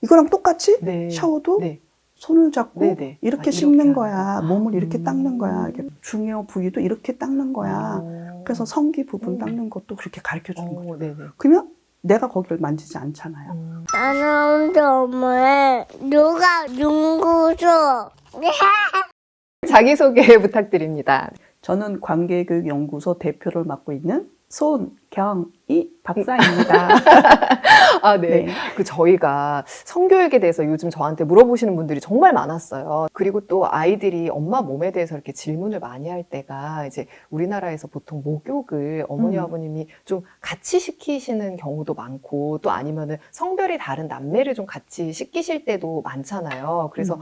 이거랑 똑같이 네. 샤워도 네. 손을 잡고 네네. 이렇게 아, 씻는 이렇게 거야. 하는 몸을 이렇게 닦는 거야. 이렇게 중요 부위도 이렇게 닦는 거야. 그래서 성기 부분 닦는 것도 그렇게 가르쳐 주는 거죠. 네네. 그러면 내가 거기를 만지지 않잖아요. 나는 혼자 엄마의 누가 연구소. 자기소개 부탁드립니다. 저는 관계교육연구소 대표를 맡고 있는 손경희 박사입니다. 아, 네. 네. 그 저희가 성교육에 대해서 요즘 저한테 물어보시는 분들이 정말 많았어요. 그리고 또 아이들이 엄마 몸에 대해서 이렇게 질문을 많이 할 때가 이제 우리나라에서 보통 목욕을 어머니 아버님이 좀 같이 시키시는 경우도 많고 또 아니면은 성별이 다른 남매를 좀 같이 시키실 때도 많잖아요. 그래서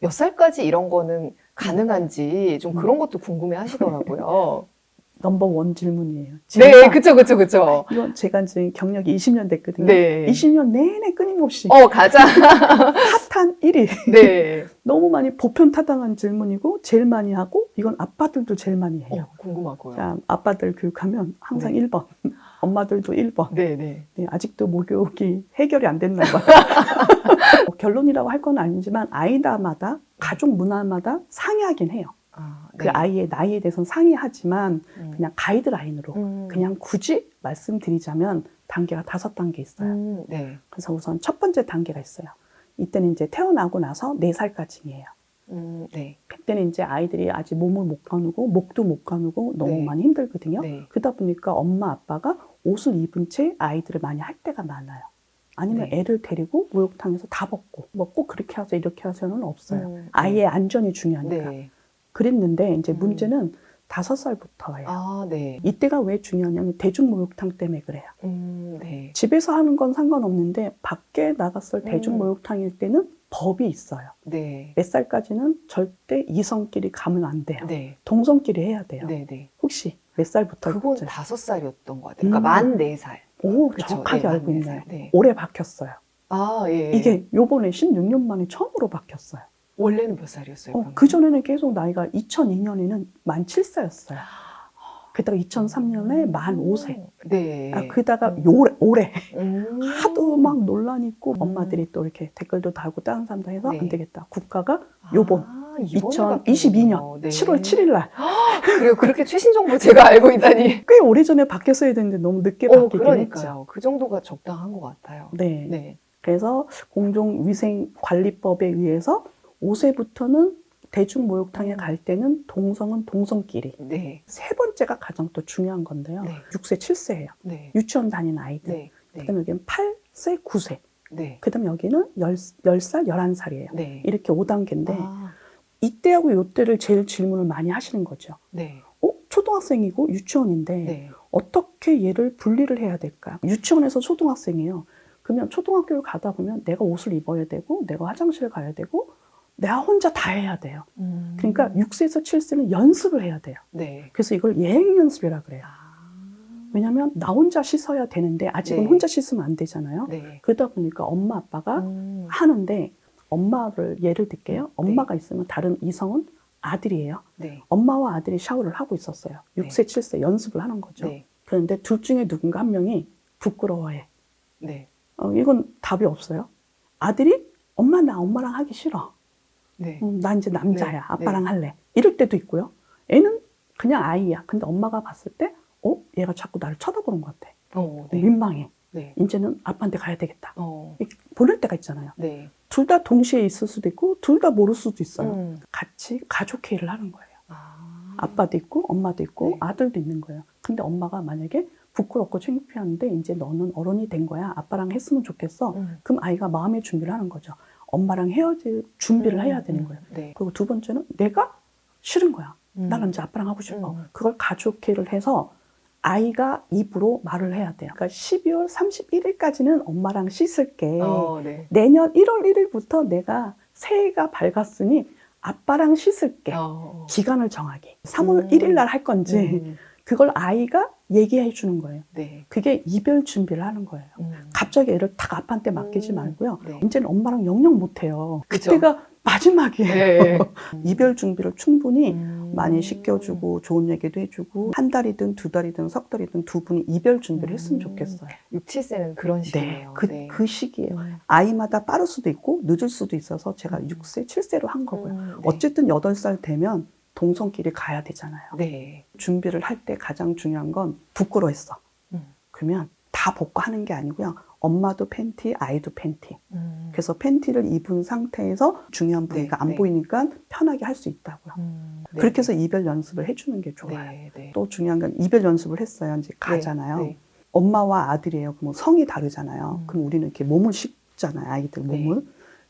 몇 살까지 이런 거는 가능한지 좀 그런 것도 궁금해 하시더라고요. 넘버원 질문이에요. 네, 제가 그쵸. 이건 제가 지금 경력이 20년 됐거든요. 네. 20년 내내 끊임없이 가자. 핫한 1위. 네. 너무 많이 보편타당한 질문이고 제일 많이 하고 이건 아빠들도 제일 많이 해요. 궁금하고요. 자, 아빠들 교육하면 항상 네. 1번, 엄마들도 1번. 네네. 네, 아직도 목욕이 해결이 안 됐나 봐요. 결론이라고 할 건 아니지만 아이다마다 가족 문화마다 상이하긴 해요. 아, 그 아이의 나이에 대해서는 상이하지만 그냥 그냥 가이드라인으로 그냥 굳이 말씀드리자면 단계가 5단계 있어요. 네. 그래서 우선 첫 번째 단계가 있어요. 이때는 이제 태어나고 나서 4살까지예요. 네. 그때는 이제 아이들이 아직 몸을 못 가누고 목도 못 가누고 너무 네. 많이 힘들거든요. 네. 그러다 보니까 엄마 아빠가 옷을 입은 채 아이들을 많이 할 때가 많아요. 아니면 네. 애를 데리고 목욕탕에서 다 벗고 뭐 꼭 그렇게 하자 이렇게 하자는 없어요. 아이의 안전이 중요하니까. 네. 그랬는데 이제 문제는 5살부터예요. 아, 네. 이때가 왜 중요하냐면 대중목욕탕 때문에 그래요. 네. 집에서 하는 건 상관없는데 밖에 나갔을 대중목욕탕일 때는 법이 있어요. 네. 몇 살까지는 절대 이성끼리 가면 안 돼요. 네. 동성끼리 해야 돼요. 네. 혹시 몇 살부터? 그건 했죠? 5살이었던 것 같아요. 그러니까 만 4살. 오, 그쵸? 정확하게 네, 알고 만 있네요. 4살. 네. 올해 바뀌었어요. 아, 예. 이게 요번에 16년 만에 처음으로 바뀌었어요. 원래는 몇 살이었어요? 그전에는 계속 나이가 2002년에는 만 7세였어요. 그다가 2003년에 만 5세. 네. 그다가 올해 하도 막 논란이 있고 엄마들이 또 이렇게 댓글도 달고 다른 사람도 해서 네. 안 되겠다. 국가가 요번 이번에 2022년 바뀌었군요. 네. 7월 7일 날 그래요. 그렇게 최신 정보 제가 알고 있다니. 꽤 오래전에 바뀌었어야 되는데 너무 늦게 바뀌긴 했죠. 그러니까요. 그 정도가 적당한 것 같아요. 네. 네. 그래서 공중위생관리법에 의해서 5세부터는 대중목욕탕에 갈 때는 동성은 동성끼리. 네. 세 번째가 가장 또 중요한 건데요. 네. 6세, 7세예요. 네. 유치원 다니는 아이들. 네. 그다음에 여기는 8세, 9세. 네. 그다음에 여기는 10살, 11살이에요. 네. 이렇게 5단계인데 아, 이때하고 이때를 제일 질문을 많이 하시는 거죠. 네. 초등학생이고 유치원인데 네. 어떻게 얘를 분리를 해야 될까? 유치원에서 초등학생이에요. 그러면 초등학교를 가다 보면 내가 옷을 입어야 되고 내가 화장실 가야 되고 내가 혼자 다 해야 돼요. 그러니까 6세에서 7세는 연습을 해야 돼요. 네. 그래서 이걸 예행 연습이라 그래요. 왜냐하면 나 혼자 씻어야 되는데 아직은 네. 혼자 씻으면 안 되잖아요. 네. 그러다 보니까 엄마 아빠가 하는데 엄마를 예를 들게요. 엄마가 있으면 다른 이성은 아들이에요. 네. 엄마와 아들이 샤워를 하고 있었어요. 6세, 7세 연습을 하는 거죠. 네. 그런데 둘 중에 누군가 한 명이 부끄러워해. 네. 이건 답이 없어요. 아들이 엄마 나 엄마랑 하기 싫어. 네. 나 이제 남자야. 네. 아빠랑 할래. 이럴 때도 있고요. 애는 그냥 아이야. 근데 엄마가 봤을 때 얘가 자꾸 나를 쳐다보는 것 같아. 네. 민망해. 네. 이제는 아빠한테 가야 되겠다. 네. 보낼 때가 있잖아요. 네. 둘 다 동시에 있을 수도 있고 둘 다 모를 수도 있어요. 같이 가족 회의를 하는 거예요. 아빠도 있고 엄마도 있고 네. 아들도 있는 거예요. 근데 엄마가 만약에 부끄럽고 창피한데 이제 너는 어른이 된 거야. 아빠랑 했으면 좋겠어. 그럼 아이가 마음의 준비를 하는 거죠. 엄마랑 헤어질 준비를 해야 되는 거예요. 네. 그리고 두 번째는 내가 싫은 거야. 나는 이제 아빠랑 하고 싶어. 그걸 가족회의를 해서 아이가 입으로 말을 해야 돼요. 그러니까 12월 31일까지는 엄마랑 씻을게. 네. 내년 1월 1일부터 내가 새해가 밝았으니 아빠랑 씻을게. 기간을 정하기. 3월 1일 날 할 건지 그걸 아이가 얘기해 주는 거예요. 네. 그게 이별 준비를 하는 거예요. 갑자기 애를 딱 아빠한테 맡기지 말고요. 네. 이제는 엄마랑 영영 못해요. 그죠. 그때가 마지막이에요. 네. 이별 준비를 충분히 많이 음. 시켜주고 좋은 얘기도 해주고 한 달이든 두 달이든 석 달이든 두 분이 이별 준비를 했으면 좋겠어요. 6, 7세는 그런 네, 시기네요. 그 시기예요. 아이마다 빠를 수도 있고 늦을 수도 있어서 제가 6세, 7세로 한 거고요. 네. 어쨌든 8살 되면 동성끼리 가야 되잖아요. 네. 준비를 할 때 가장 중요한 건 부끄러워했어. 그러면 다 벗고 하는 게 아니고요. 엄마도 팬티, 아이도 팬티. 그래서 팬티를 입은 상태에서 중요한 부위가 네, 안 네. 보이니까 편하게 할 수 있다고요. 네. 그렇게 해서 이별 연습을 해주는 게 좋아요. 네. 네. 또 중요한 건 이별 연습을 했어요. 이제 가잖아요. 네. 엄마와 아들이에요. 그럼 성이 다르잖아요. 그럼 우리는 이렇게 몸을 씻잖아요. 아이들 네. 몸을.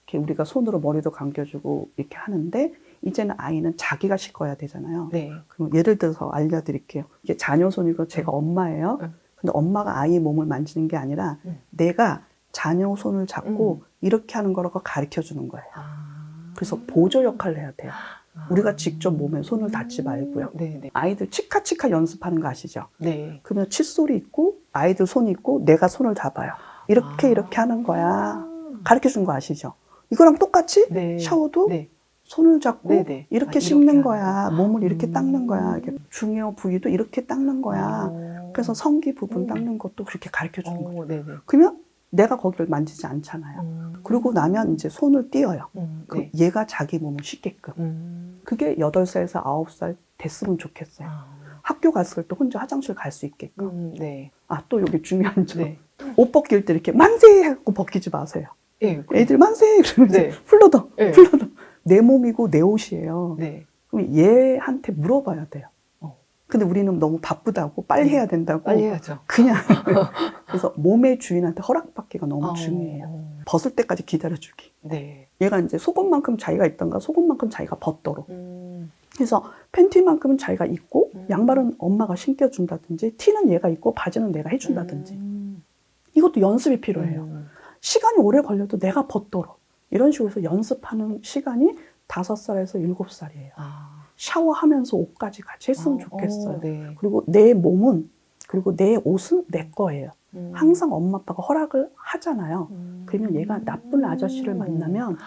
이렇게 우리가 손으로 머리도 감겨주고 이렇게 하는데 이제는 아이는 자기가 씻어야 되잖아요. 네. 그럼 예를 들어서 알려드릴게요. 이게 자녀 손이고 제가 엄마예요. 근데 엄마가 아이 몸을 만지는 게 아니라 내가 자녀 손을 잡고 이렇게 하는 거라고 가르쳐 주는 거예요. 그래서 보조 역할을 해야 돼요. 우리가 직접 몸에 손을 닿지 말고요. 네. 네. 아이들 치카치카 연습하는 거 아시죠? 네. 그러면 칫솔이 있고 아이들 손이 있고 내가 손을 잡아요. 이렇게 이렇게 하는 거야. 가르쳐 준 거 아시죠? 이거랑 똑같이 네. 샤워도 네. 손을 잡고 네, 네. 이렇게 아, 씻는 이렇게 거야. 몸을 이렇게 닦는 거야. 이렇게 중요 부위도 이렇게 닦는 거야. 그래서 성기 부분 닦는 것도 그렇게 가르쳐 주는 거죠. 네. 네. 그러면 내가 거기를 만지지 않잖아요. 그러고 나면 이제 손을 띄어요. 그럼 네. 얘가 자기 몸을 씻게끔. 그게 8살에서 9살 됐으면 좋겠어요. 학교 갔을 때 혼자 화장실 갈 수 있게끔. 네. 아, 또 여기 중요한 점. 네. 옷 벗길 때 이렇게 만세! 하고 벗기지 마세요. 네. 애들 만세! 그러면서 네. 풀러더, 네. 풀러더. 내 몸이고 내 옷이에요. 네. 그럼 얘한테 물어봐야 돼요. 근데 우리는 너무 바쁘다고 빨리 해야 된다고. 빨리 해야죠. 그냥. 그래서 몸의 주인한테 허락받기가 너무 중요해요. 벗을 때까지 기다려주기. 네. 얘가 이제 속옷만큼 자기가 입던가 속옷만큼 자기가 벗도록. 그래서 팬티만큼은 자기가 입고 양말은 엄마가 신겨준다든지 티는 얘가 입고 바지는 내가 해준다든지. 이것도 연습이 필요해요. 시간이 오래 걸려도 내가 벗도록. 이런 식으로 해서 연습하는 시간이 5살에서 7살이에요. 샤워하면서 옷까지 같이 했으면 좋겠어요. 네. 그리고 내 몸은, 그리고 내 옷은 내 거예요. 항상 엄마 아빠가 허락을 하잖아요. 그러면 얘가 나쁜 아저씨를 만나면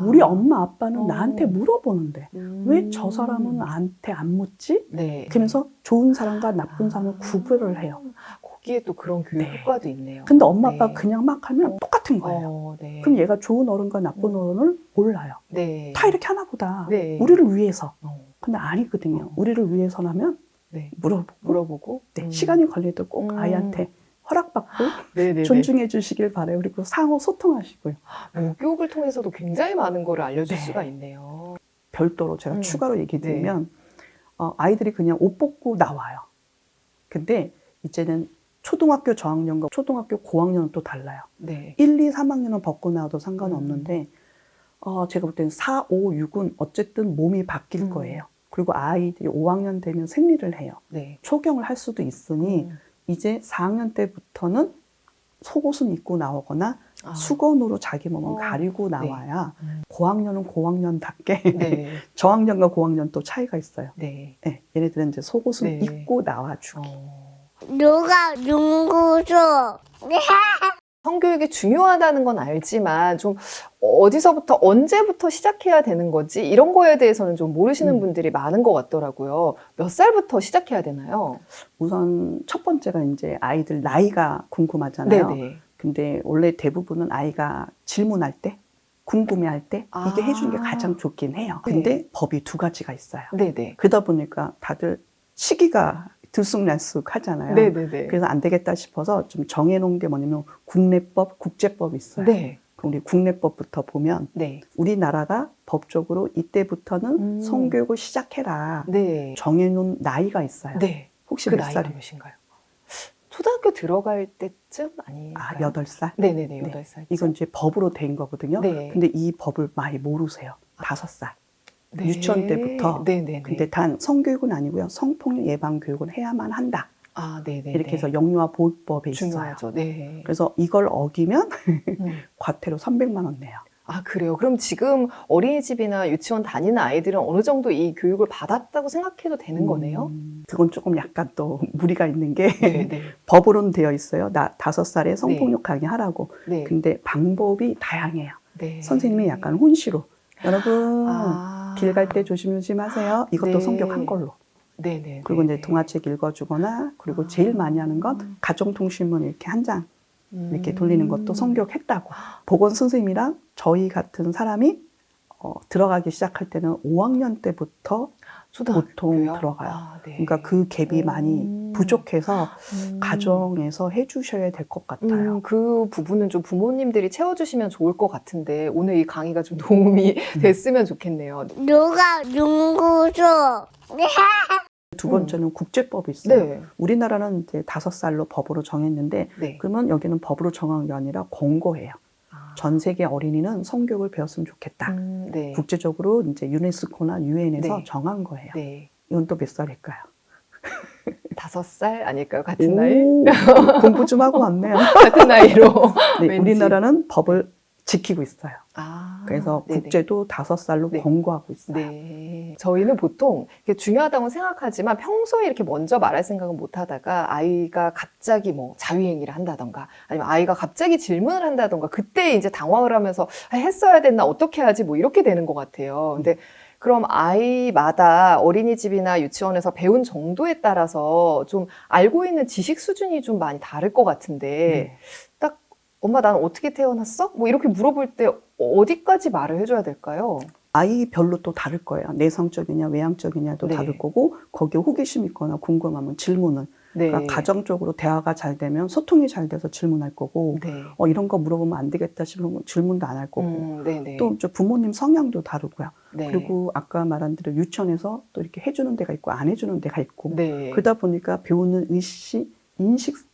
우리 엄마 아빠는 나한테 물어보는데 왜 저 사람은 나한테 안 묻지? 네. 그러면서 좋은 사람과 나쁜 사람을 구별을 해요. 거기에 또 그런 교육 네. 효과도 있네요. 근데 엄마 네. 아빠가 그냥 막 하면 똑같은 거예요. 네. 그럼 얘가 좋은 어른과 나쁜 어른을 몰라요. 네. 다 이렇게 하나 보다. 네. 우리를 위해서. 어. 근데 아니거든요. 우리를 위해서라면 네. 물어보고 네. 시간이 걸려도 꼭 아이한테 허락받고 네네네. 존중해 주시길 바라요. 그리고 상호 소통하시고요. 목욕을 통해서도 굉장히 많은 거를 알려줄 네. 수가 있네요. 별도로 제가 추가로 얘기 드리면 아이들이 그냥 옷 벗고 나와요. 근데 이제는 초등학교 저학년과 초등학교 고학년은 또 달라요. 네. 1, 2, 3학년은 벗고 나와도 상관없는데 제가 볼 때는 4, 5, 6은 어쨌든 몸이 바뀔 거예요. 그리고 아이들이 5학년 되면 생리를 해요. 네. 초경을 할 수도 있으니 이제 4학년 때부터는 속옷은 입고 나오거나 수건으로 자기 몸을 가리고 나와야 고학년은 고학년답게 네. 저학년과 고학년 또 차이가 있어요. 네. 네, 얘네들은 이제 속옷은 네. 입고 나와주기. 누가 농구죠? 성교육이 중요하다는 건 알지만 좀 어디서부터 언제부터 시작해야 되는 거지 이런 거에 대해서는 좀 모르시는 분들이 많은 것 같더라고요. 몇 살부터 시작해야 되나요? 우선 첫 번째가 이제 아이들 나이가 궁금하잖아요. 네네. 근데 원래 대부분은 아이가 질문할 때, 궁금해할 때 이게 해주는 게 가장 좋긴 해요. 근데 법이 2가지가 있어요. 네네. 그러다 보니까 다들 시기가 들쑥날쑥 하잖아요. 네네네. 그래서 안 되겠다 싶어서 좀 정해놓은 게 뭐냐면 국내법, 국제법이 있어요. 네. 그럼 우리 국내법부터 보면 네. 우리나라가 법적으로 이때부터는 성교육을 시작해라. 네. 정해놓은 나이가 있어요. 네. 혹시 그 몇 나이가 살이에요? 몇인가요? 초등학교 들어갈 때쯤 아닌가요? 8살? 네네네, 8살. 이건 이제 법으로 된 거거든요. 네. 근데 이 법을 많이 모르세요. 5살. 네. 유치원 때부터. 네네네. 근데 단 성교육은 아니고요. 성폭력 예방 교육은 해야만 한다. 네네. 이렇게 해서 영유아 보호법에 있어요. 중요하죠. 네. 그래서 이걸 어기면 과태료 300만 원 내요. 아, 그래요? 그럼 지금 어린이집이나 유치원 다니는 아이들은 어느 정도 이 교육을 받았다고 생각해도 되는 거네요? 그건 조금 약간 또 무리가 있는 게 네, 네. 법으로는 되어 있어요. 5살에 성폭력 강의하라고. 네. 근데 방법이 다양해요. 네. 선생님이 약간 혼시로 여러분 아. 길 갈 때 조심조심하세요. 이것도 네. 성격한 걸로. 네네. 그리고 이제 동화책 읽어주거나 그리고 제일 많이 하는 건 가정통신문 이렇게 한 장 이렇게 돌리는 것도 성격했다고. 보건 선생님이랑 저희 같은 사람이 들어가기 시작할 때는 5학년 때부터 보통 들어가요. 아, 네. 그러니까 그 갭이 많이 부족해서 가정에서 해주셔야 될 것 같아요. 그 부분은 좀 부모님들이 채워주시면 좋을 것 같은데 오늘 이 강의가 좀 도움이 됐으면 좋겠네요. 누가 연구소. 두 번째는 국제법이 있어요. 네. 우리나라는 이제 5살로 법으로 정했는데 네. 그러면 여기는 법으로 정한 게 아니라 권고해요. 아. 전 세계 어린이는 성교육을 배웠으면 좋겠다. 네. 국제적으로 이제 유네스코나 유엔에서 네. 정한 거예요. 네. 이건 또 몇 살일까요? 5살 아닐까요? 같은 나이? 오, 공부 좀 하고 왔네요. 같은 나이로. 네, 왠지. 우리나라는 법을 지키고 있어요. 아, 그래서 네네. 국제도 5살로 네. 권고하고 있어요. 네. 저희는 보통 이게 중요하다고 생각하지만 평소에 이렇게 먼저 말할 생각은 못 하다가 아이가 갑자기 뭐 자유행위를 한다던가 아니면 아이가 갑자기 질문을 한다던가 그때 이제 당황을 하면서 했어야 됐나 어떻게 하지 뭐 이렇게 되는 것 같아요. 근데 그럼 아이마다 어린이집이나 유치원에서 배운 정도에 따라서 좀 알고 있는 지식 수준이 좀 많이 다를 것 같은데 네. 딱 엄마 난 어떻게 태어났어? 뭐 이렇게 물어볼 때 어디까지 말을 해줘야 될까요? 아이별로 또 다를 거예요. 내성적이냐 외향적이냐도 네. 다를 거고 거기에 호기심 있거나 궁금하면 질문을 네. 그러니까 가정적으로 대화가 잘 되면 소통이 잘 돼서 질문할 거고 네. 이런 거 물어보면 안 되겠다 싶으면 질문도 안 할 거고 네네. 또 저 부모님 성향도 다르고요. 네. 그리고 아까 말한 대로 유치원에서 또 이렇게 해주는 데가 있고 안 해주는 데가 있고 네. 그러다 보니까 배우는 인식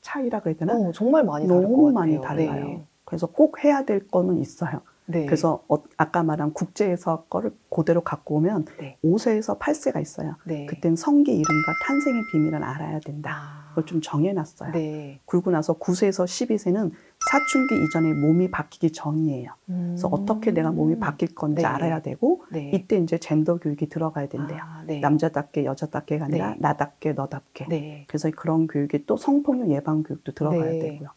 차이라 그래야 되나? 정말 많이 다를 것 너무 같아요. 많이 달라요. 네. 그래서 꼭 해야 될 거는 있어요. 네. 그래서 아까 말한 국제에서 거를 그대로 갖고 오면 네. 5세에서 8세가 있어요. 네. 그땐 성기 이름과 탄생의 비밀을 알아야 된다. 아. 그걸 좀 정해놨어요. 네. 그러고 나서 9세에서 12세는 사춘기 이전에 몸이 바뀌기 전이에요. 그래서 어떻게 내가 몸이 바뀔 건지 네. 알아야 되고 네. 이때 이제 젠더 교육이 들어가야 된대요. 아, 네. 남자답게 여자답게가 아니라 네. 나답게 너답게. 네. 그래서 그런 교육이 또 성폭력 예방 교육도 들어가야 네. 되고요.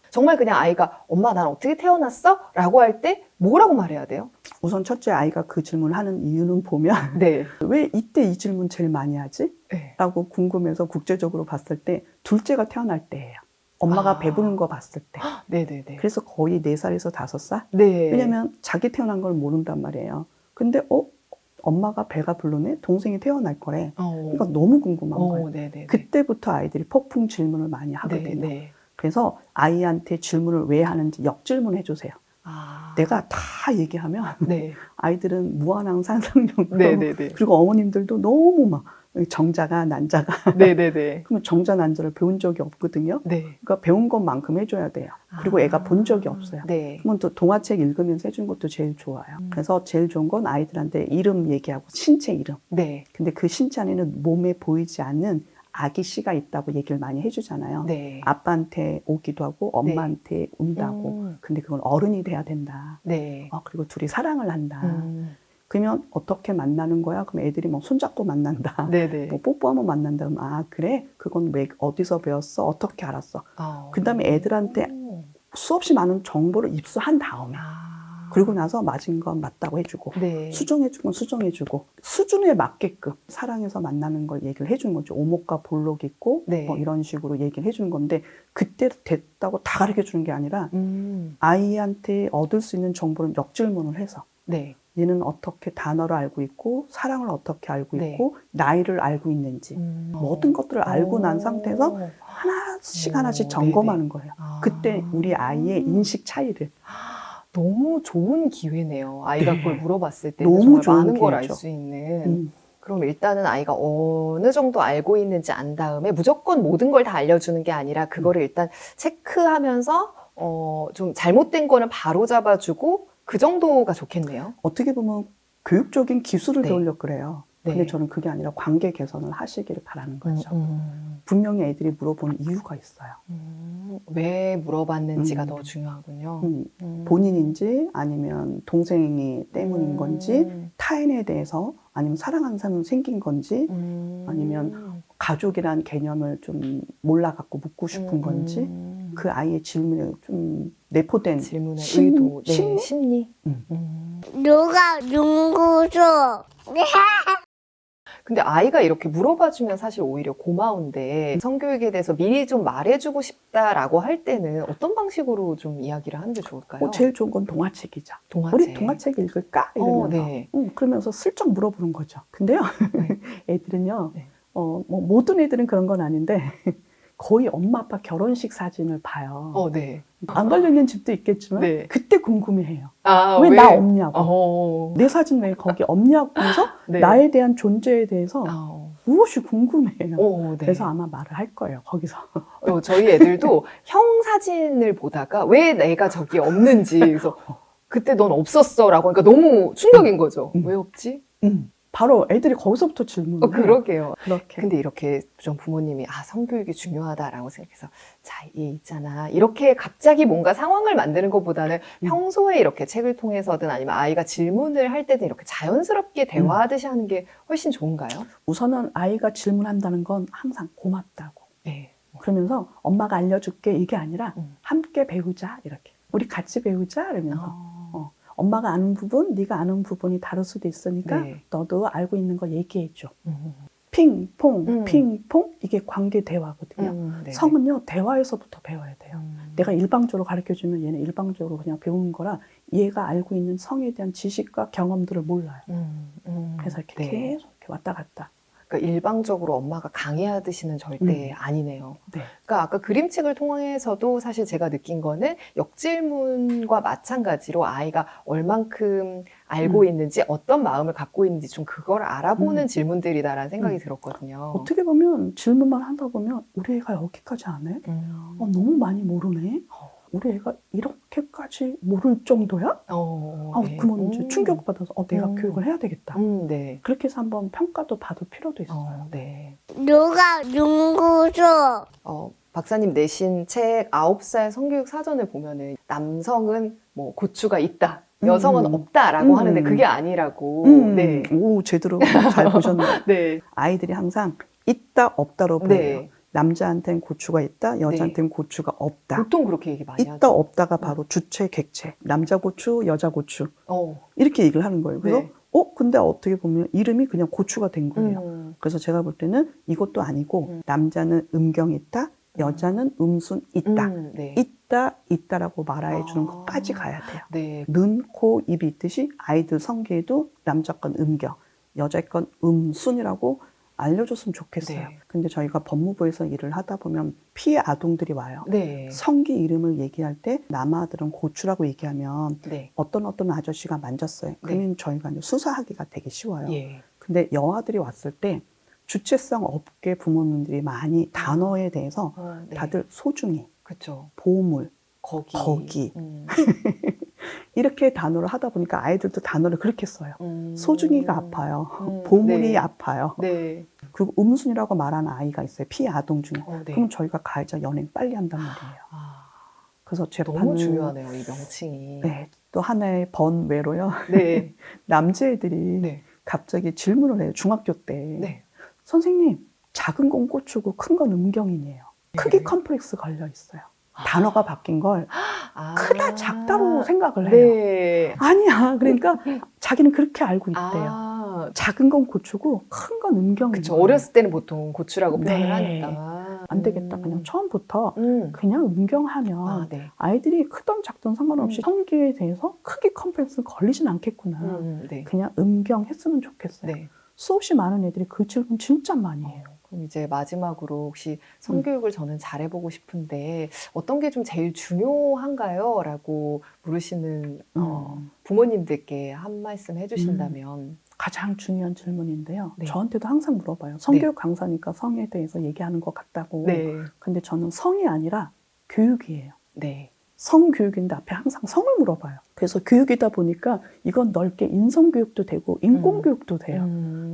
정말 그냥 아이가 엄마 난 어떻게 태어났어? 라고 할 때 뭐라고 말해야 돼요? 우선 첫째 아이가 그 질문을 하는 이유는 보면 네. 왜 이때 이 질문 제일 많이 하지? 네. 라고 궁금해서 국제적으로 봤을 때 둘째가 태어날 때예요. 엄마가 아. 배부른 거 봤을 때. 네네네. 그래서 거의 4살에서 5살? 네. 왜냐면 자기 태어난 걸 모른단 말이에요. 근데 엄마가 배가 부르네? 동생이 태어날 거래. 그러니까 너무 궁금한 거예요. 네네네. 그때부터 아이들이 폭풍 질문을 많이 하거든요. 네. 그래서 아이한테 질문을 왜 하는지 역질문 해주세요. 아. 내가 다 얘기하면 네. 아이들은 무한한 상상력으로 네네네. 그리고 어머님들도 너무 막 정자가 난자가 네네네. 그러면 정자 난자를 배운 적이 없거든요. 네. 그러니까 배운 것만큼 해줘야 돼요. 그리고 애가 본 적이 없어요. 네. 그러면 또 동화책 읽으면서 해준 것도 제일 좋아요. 그래서 제일 좋은 건 아이들한테 이름 얘기하고 신체 이름. 네. 근데 그 신체 안에는 몸에 보이지 않는 아기 씨가 있다고 얘기를 많이 해주잖아요. 네. 아빠한테 오기도 하고 엄마한테 운다고. 근데 그건 어른이 돼야 된다. 네. 그리고 둘이 사랑을 한다. 그러면 어떻게 만나는 거야? 그럼 애들이 뭐 손잡고 만난다. 네네. 뭐 뽀뽀하면 만난다. 그럼 그래? 그건 왜 어디서 배웠어? 어떻게 알았어? 그다음에 애들한테 수없이 많은 정보를 입수한 다음에 그리고 나서 맞은 건 맞다고 해주고 네. 수정해준 건 수정해주고 수준에 맞게끔 사랑해서 만나는 걸 얘기를 해주는 거죠. 오목과 볼록 있고 네. 뭐 이런 식으로 얘기를 해주는 건데 그때 됐다고 다 가르쳐주는 게 아니라 음. 아이한테 얻을 수 있는 정보를 역질문을 해서 네. 얘는 어떻게 단어를 알고 있고 사랑을 어떻게 알고 네. 있고 나이를 알고 있는지 모든 것들을 알고 난 상태에서 하나씩 점검하는 거예요. 그때 우리 아이의 인식 차이를 너무 좋은 기회네요. 아이가 네. 그걸 물어봤을 때 너무 정말 좋은 많은 걸 알 기회죠. 수 있는. 그럼 일단은 아이가 어느 정도 알고 있는지 안 다음에 무조건 모든 걸 다 알려주는 게 아니라 그거를 일단 체크하면서 좀 잘못된 거는 바로 잡아주고 그 정도가 좋겠네요. 어떻게 보면 교육적인 기술을 네. 배우려고 그래요. 네. 근데 저는 그게 아니라 관계 개선을 하시기를 바라는 거죠. 음. 분명히 애들이 물어보는 이유가 있어요. 왜 물어봤는지가 더 중요하군요. 본인인지 아니면 동생이 때문인 건지 타인에 대해서 아니면 사랑하는 사람이 생긴 건지 아니면 가족이란 개념을 좀 몰라갖고 묻고 싶은 건지 그 아이의 질문에 좀 내포된 질문의 의도, 네, 심리. 누가 누구죠? 근데 아이가 이렇게 물어봐주면 사실 오히려 고마운데 성교육에 대해서 미리 좀 말해주고 싶다라고 할 때는 어떤 방식으로 좀 이야기를 하는 게 좋을까요? 제일 좋은 건 동화책이죠. 동화책. 우리 동화책 읽을까? 이러면서 네. 그러면서 슬쩍 물어보는 거죠. 근데요, 네. 애들은요, 네. 뭐 모든 애들은 그런 건 아닌데 거의 엄마 아빠 결혼식 사진을 봐요. 네. 안 걸려있는 집도 있겠지만 네. 그때 궁금해해요. 아, 왜 나 없냐고. 내 사진 왜 거기 없냐고 하면서 네. 나에 대한 존재에 대해서 무엇이 궁금해요. 네. 그래서 아마 말을 할 거예요, 거기서. 저희 애들도 형 사진을 보다가 왜 내가 저기 없는지 그래서 그때 넌 없었어 라고 하니까 너무 충격인 거죠. 왜 없지? 바로 애들이 거기서부터 질문을 해요. 그러게요. 그렇게. 근데 이렇게 좀 부모님이 성교육이 중요하다라고 생각해서 자, 얘 있잖아. 이렇게 갑자기 뭔가 상황을 만드는 것보다는 평소에 이렇게 책을 통해서든 아니면 아이가 질문을 할 때든 이렇게 자연스럽게 대화하듯이 하는 게 훨씬 좋은가요? 우선은 아이가 질문한다는 건 항상 고맙다고. 네. 그러면서 엄마가 알려줄게 이게 아니라 함께 배우자 이렇게. 우리 같이 배우자 이러면서. 엄마가 아는 부분, 네가 아는 부분이 다를 수도 있으니까 네. 너도 알고 있는 거 얘기해줘. 핑퐁, 핑퐁 이게 관계 대화거든요. 네. 성은요 대화에서부터 배워야 돼요. 내가 일방적으로 가르쳐주면 얘는 일방적으로 그냥 배우는 거라 얘가 알고 있는 성에 대한 지식과 경험들을 몰라요. 그래서 이렇게 네. 계속 이렇게 왔다 갔다. 그러니까 일방적으로 엄마가 강요하듯이는 절대 아니네요. 네. 그러니까 아까 그림책을 통해서도 사실 제가 느낀 거는 역질문과 마찬가지로 아이가 얼만큼 알고 있는지 어떤 마음을 갖고 있는지 좀 그걸 알아보는 질문들이다라는 생각이 들었거든요. 어떻게 보면 질문만 하다 보면 우리 애가 여기까지 안 해? 너무 많이 모르네? 우리 애가 이렇게까지 모를 정도야? 네. 그러면 이제 충격받아서 내가 교육을 해야 되겠다. 네. 그렇게 해서 한번 평가도 받을 필요도 있어요. 네. 누가 누구죠? 박사님 내신 책 9살 성교육 사전을 보면은 남성은 뭐 고추가 있다, 여성은 없다라고 하는데 그게 아니라고. 네. 오, 제대로 잘 보셨네요. 네. 아이들이 항상 있다, 없다로 보여요. 네. 남자한테는 고추가 있다, 여자한테는 고추가 없다. 보통 그렇게 얘기 많이 있다, 하죠. 없다가 바로 주체, 객체. 남자 고추, 여자 고추. 어. 이렇게 얘기를 하는 거예요. 그래서 네. 근데 어떻게 보면 이름이 그냥 고추가 된 거예요. 그래서 제가 볼 때는 이것도 아니고 남자는 음경 있다, 여자는 음순 있다. 네. 있다라고 말해 주는 것까지 가야 돼요. 네. 눈, 코, 입이 있듯이 아이들 성기에도 남자 건 음경, 여자 건 음순이라고 알려줬으면 좋겠어요. 네. 근데 저희가 법무부에서 일을 하다 보면 피해 아동들이 와요. 네. 성기 이름을 얘기할 때 남아들은 고추라고 얘기하면 네. 어떤 아저씨가 만졌어요. 그러면 저희가 이제 수사하기가 되게 쉬워요. 예. 근데 여아들이 왔을 때 주체성 없게 부모님들이 많이 단어에 대해서 네. 다들 소중히, 그렇죠. 보물, 거기. 이렇게 단어를 하다 보니까 아이들도 단어를 그렇게 써요. 소중이가 아파요. 보물이 네. 아파요. 네. 그리고 음순이라고 말하는 아이가 있어요. 피해 아동 중에. 네. 그럼 저희가 가해자 연행 빨리 한단 말이에요. 그래서 재판은 너무 중요하네요, 이 명칭이. 네, 또 하나의 번외로요. 네. 남자애들이 네. 갑자기 질문을 해요. 중학교 때. 네. 선생님, 작은 건 고추고 큰 건 음경이네요. 크기 컴플렉스 걸려 있어요. 단어가 바뀐 걸 크다 작다로 생각을 해요. 네. 아니야. 그러니까 자기는 그렇게 알고 있대요. 작은 건 고추고 큰 건 음경이에요. 그쵸. 어렸을 때는 보통 고추라고 표현을 네. 하니까. 안 되겠다. 그냥 처음부터 그냥 음경하면 네. 아이들이 크던 작던 상관없이 성기에 대해서 크기 컴플렉스 걸리진 않겠구나. 네. 그냥 음경했으면 좋겠어요. 네. 수없이 많은 애들이 그 질문 진짜 많이 해요. 그럼 이제 마지막으로 혹시 성교육을 저는 잘해보고 싶은데 어떤 게 좀 제일 중요한가요? 라고 물으시는 부모님들께 한 말씀 해주신다면. 가장 중요한 질문인데요. 네. 저한테도 항상 물어봐요. 성교육 강사니까 성에 대해서 얘기하는 것 같다고. 네. 근데 저는 성이 아니라 교육이에요. 네. 성교육인데 앞에 항상 성을 물어봐요. 그래서 교육이다 보니까 이건 넓게 인성교육도 되고 인권교육도 돼요.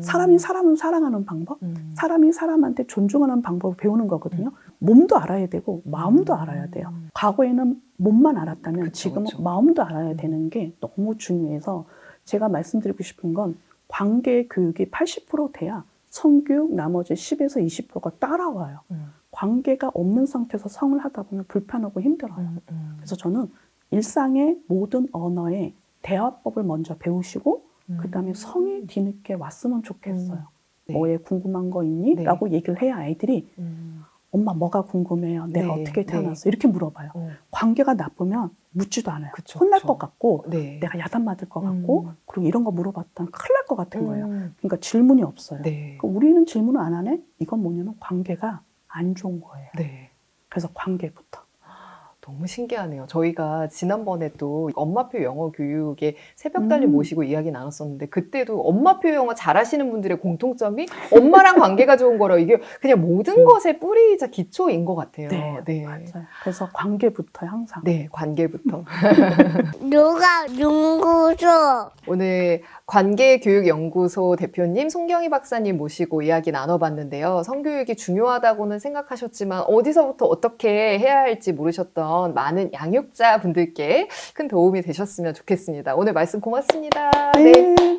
사람이 사람을 사랑하는 방법, 사람이 사람한테 존중하는 방법을 배우는 거거든요. 몸도 알아야 되고 마음도 알아야 돼요. 과거에는 몸만 알았다면 그쵸, 지금은 그쵸. 마음도 알아야 되는 게 너무 중요해서 제가 말씀드리고 싶은 건 관계 교육이 80% 돼야 성교육 나머지 10에서 20%가 따라와요. 관계가 없는 상태에서 성을 하다 보면 불편하고 힘들어요. 그래서 저는 일상의 모든 언어의 대화법을 먼저 배우시고 그다음에 성이 뒤늦게 왔으면 좋겠어요. 네. 뭐에 궁금한 거 있니? 네. 라고 얘기를 해야 아이들이 엄마 뭐가 궁금해요? 내가 네. 어떻게 태어났어? 네. 이렇게 물어봐요. 관계가 나쁘면 묻지도 않아요. 그쵸, 혼날 그쵸. 것 같고 네. 내가 야단 맞을 것 같고 그리고 이런 거 물어봤더니 큰일 날 것 같은 거예요. 그러니까 질문이 없어요. 네. 그러니까 우리는 질문을 안 하네? 이건 뭐냐면 관계가 안 좋은 거예요. 네. 그래서 관계부터. 너무 신기하네요. 저희가 지난번에 또 엄마표 영어 교육에 새벽달님 모시고 이야기 나눴었는데 그때도 엄마표 영어 잘하시는 분들의 공통점이 엄마랑 관계가 좋은 거라 이게 그냥 모든 것의 뿌리이자 기초인 것 같아요. 네, 맞아요. 그래서 관계부터요, 항상. 네, 관계부터. 누가 연구소. 오늘 관계교육연구소 대표님 송경희 박사님 모시고 이야기 나눠봤는데요. 성교육이 중요하다고는 생각하셨지만 어디서부터 어떻게 해야 할지 모르셨던 많은 양육자 분들께 큰 도움이 되셨으면 좋겠습니다. 오늘 말씀 고맙습니다. 네.